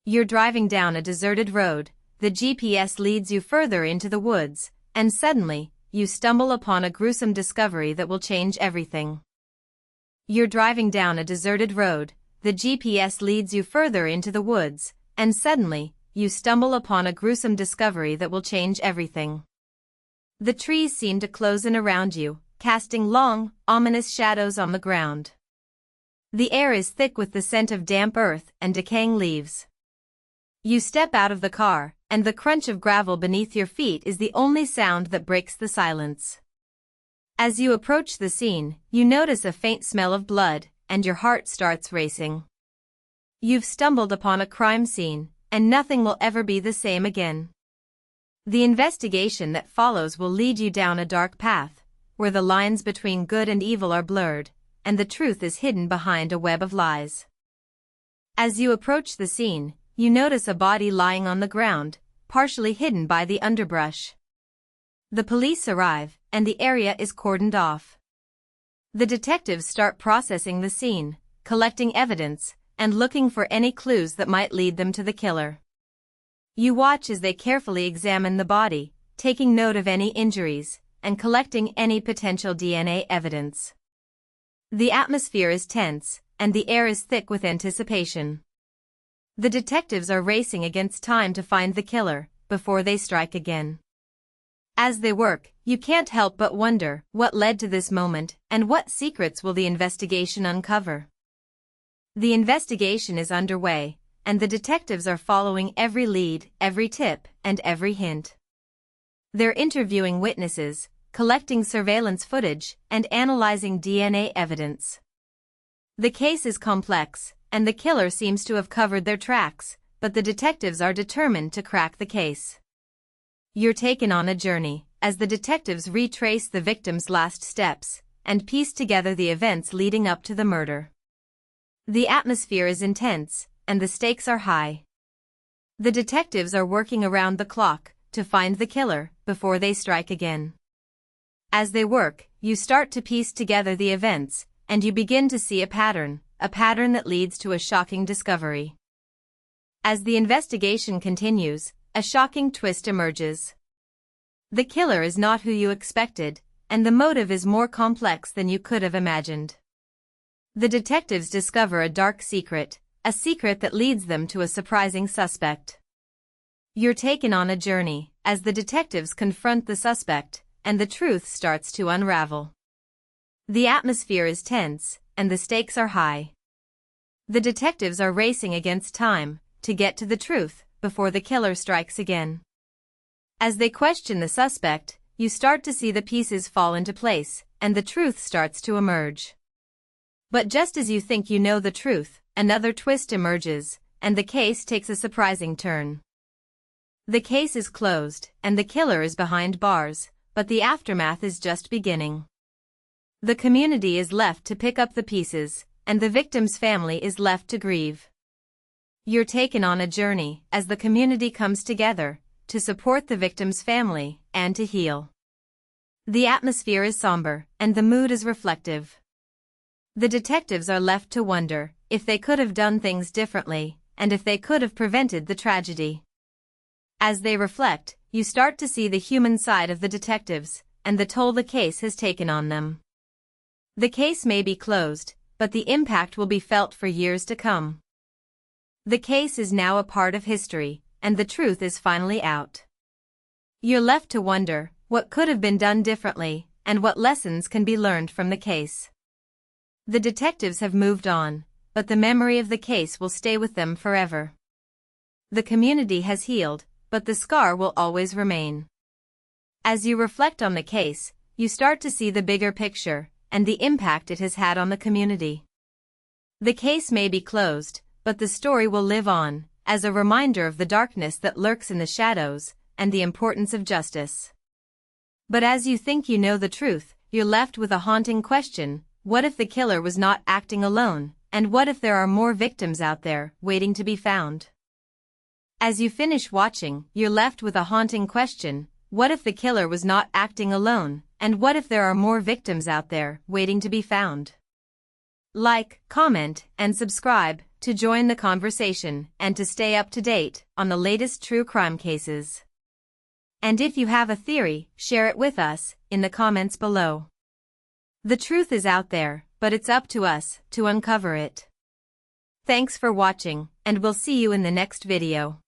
You're driving down a deserted road, the GPS leads you further into the woods, and suddenly, you stumble upon a gruesome discovery that will change everything. You're driving down a deserted road, the GPS leads you further into the woods, and suddenly, you stumble upon a gruesome discovery that will change everything. The trees seem to close in around you, casting long, ominous shadows on the ground. The air is thick with the scent of damp earth and decaying leaves. You step out of the car, and the crunch of gravel beneath your feet is the only sound that breaks the silence. As you approach the scene, you notice a faint smell of blood, and your heart starts racing. You've stumbled upon a crime scene, and nothing will ever be the same again. The investigation that follows will lead you down a dark path, where the lines between good and evil are blurred, and the truth is hidden behind a web of lies. As you approach the scene, you notice a body lying on the ground, partially hidden by the underbrush. The police arrive, and the area is cordoned off. The detectives start processing the scene, collecting evidence, and looking for any clues that might lead them to the killer. You watch as they carefully examine the body, taking note of any injuries, and collecting any potential DNA evidence. The atmosphere is tense, and the air is thick with anticipation. The detectives are racing against time to find the killer, before they strike again. As they work, you can't help but wonder what led to this moment, and what secrets will the investigation uncover. The investigation is underway, and the detectives are following every lead, every tip, and every hint. They're interviewing witnesses, collecting surveillance footage, and analyzing DNA evidence. The case is complex, and the killer seems to have covered their tracks, but the detectives are determined to crack the case. You're taken on a journey, as the detectives retrace the victim's last steps, and piece together the events leading up to the murder. The atmosphere is intense, and the stakes are high. The detectives are working around the clock, to find the killer, before they strike again. As they work, you start to piece together the events, and you begin to see a pattern that leads to a shocking discovery. As the investigation continues, a shocking twist emerges. The killer is not who you expected, and the motive is more complex than you could have imagined. The detectives discover a dark secret, a secret that leads them to a surprising suspect. You're taken on a journey, as the detectives confront the suspect, and the truth starts to unravel. The atmosphere is tense, and the stakes are high. The detectives are racing against time, to get to the truth, before the killer strikes again. As they question the suspect, you start to see the pieces fall into place, and the truth starts to emerge. But just as you think you know the truth, another twist emerges, and the case takes a surprising turn. The case is closed, and the killer is behind bars, but the aftermath is just beginning. The community is left to pick up the pieces, and the victim's family is left to grieve. You're taken on a journey, as the community comes together, to support the victim's family, and to heal. The atmosphere is somber, and the mood is reflective. The detectives are left to wonder if they could have done things differently, and if they could have prevented the tragedy. As they reflect, you start to see the human side of the detectives, and the toll the case has taken on them. The case may be closed, but the impact will be felt for years to come. The case is now a part of history, and the truth is finally out. You're left to wonder what could have been done differently, and what lessons can be learned from the case. The detectives have moved on, but the memory of the case will stay with them forever. The community has healed, but the scar will always remain. As you reflect on the case, you start to see the bigger picture, and the impact it has had on the community. The case may be closed, but the story will live on, as a reminder of the darkness that lurks in the shadows, and the importance of justice. But as you think you know the truth, you're left with a haunting question: what if the killer was not acting alone, and what if there are more victims out there, waiting to be found? As you finish watching, you're left with a haunting question: what if the killer was not acting alone, and what if there are more victims out there, waiting to be found? Like, comment, and subscribe. to join the conversation and to stay up to date on the latest true crime cases. And if you have a theory, share it with us in the comments below. The truth is out there, but it's up to us to uncover it. Thanks for watching, and we'll see you in the next video.